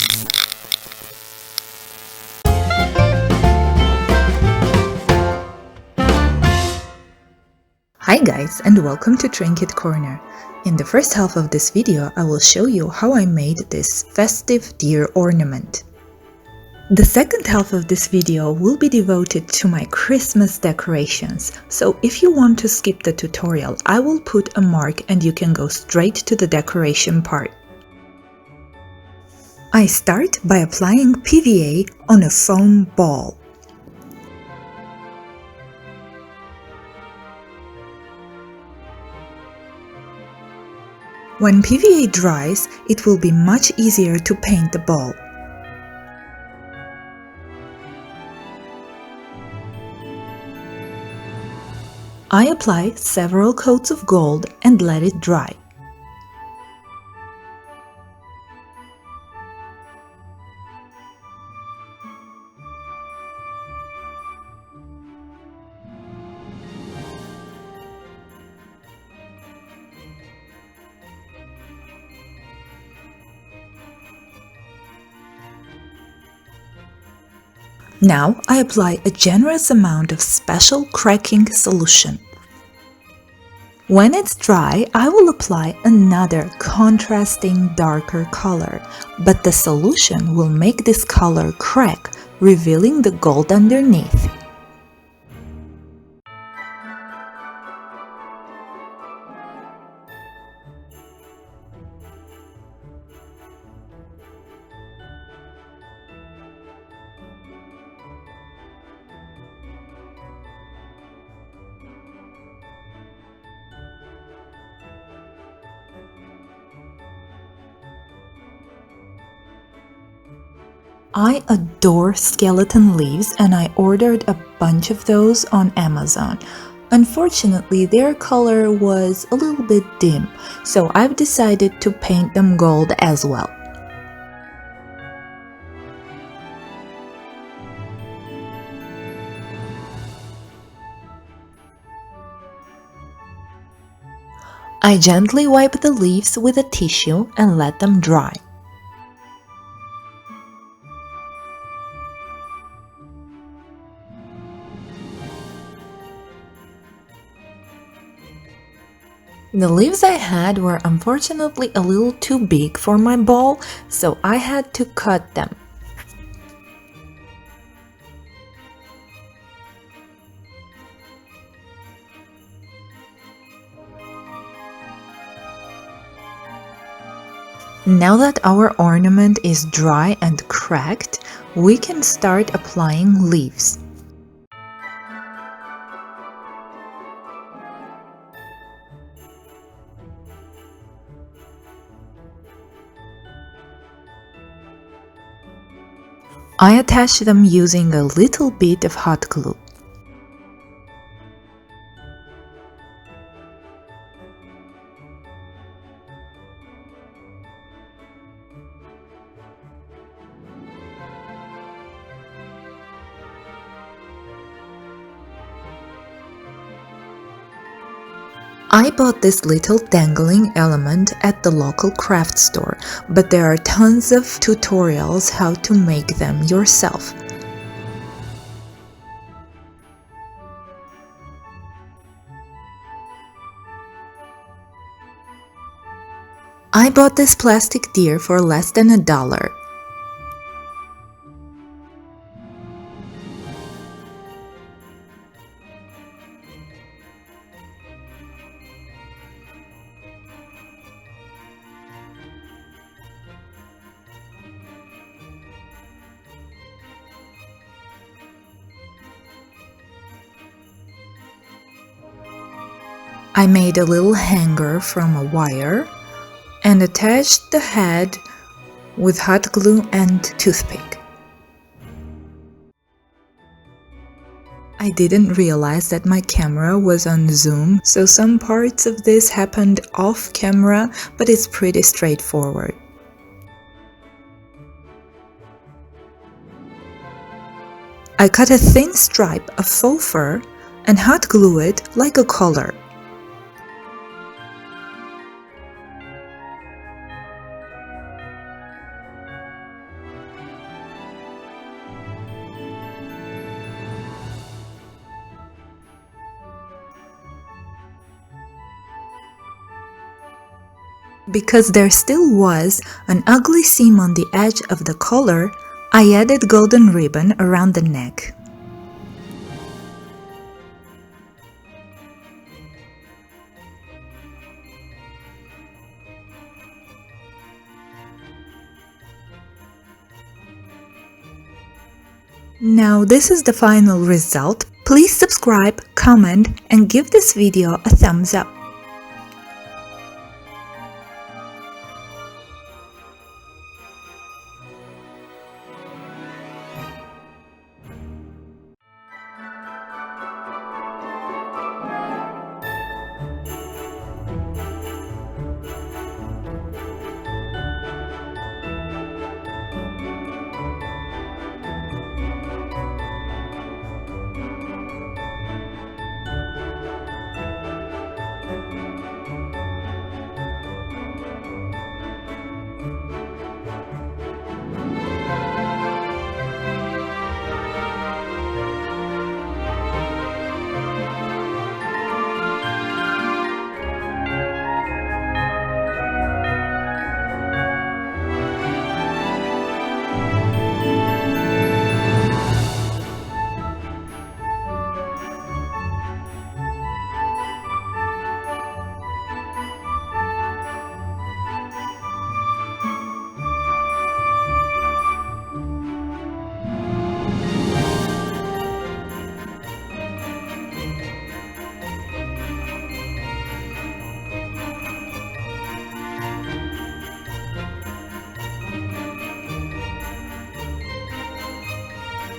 Hi guys, and welcome to Trinket Corner. In the first half of this video, I will show you how I made this festive deer ornament. The second half of this video will be devoted to my Christmas decorations, so if you want to skip the tutorial, I will put a mark and you can go straight to the decoration part. I start by applying PVA on a foam ball. When PVA dries, it will be much easier to paint the ball. I apply several coats of gold and let it dry. Now I apply a generous amount of special cracking solution. When it's dry, I will apply another contrasting darker color, but the solution will make this color crack, revealing the gold underneath. I adore skeleton leaves and I ordered a bunch of those on Amazon. Unfortunately, their color was a little bit dim, so I've decided to paint them gold as well. I gently wipe the leaves with a tissue and let them dry. The leaves I had were unfortunately a little too big for my ball, so I had to cut them. Now that our ornament is dry and cracked, we can start applying leaves. I attach them using a little bit of hot glue. I bought this little dangling element at the local craft store, but there are tons of tutorials how to make them yourself. I bought this plastic deer for less than $1. I made a little hanger from a wire and attached the head with hot glue and toothpick. I didn't realize that my camera was on zoom, so some parts of this happened off camera, but it's pretty straightforward. I cut a thin stripe of faux fur and hot glue it like a collar. Because there still was an ugly seam on the edge of the collar, I added golden ribbon around the neck. Now this is the final result. Please subscribe, comment, and give this video a thumbs up.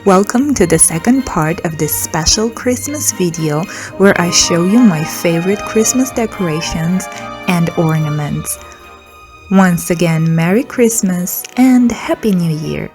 Welcome to the second part of this special Christmas video where I show you my favorite Christmas decorations and ornaments. Once again, Merry Christmas and Happy New Year!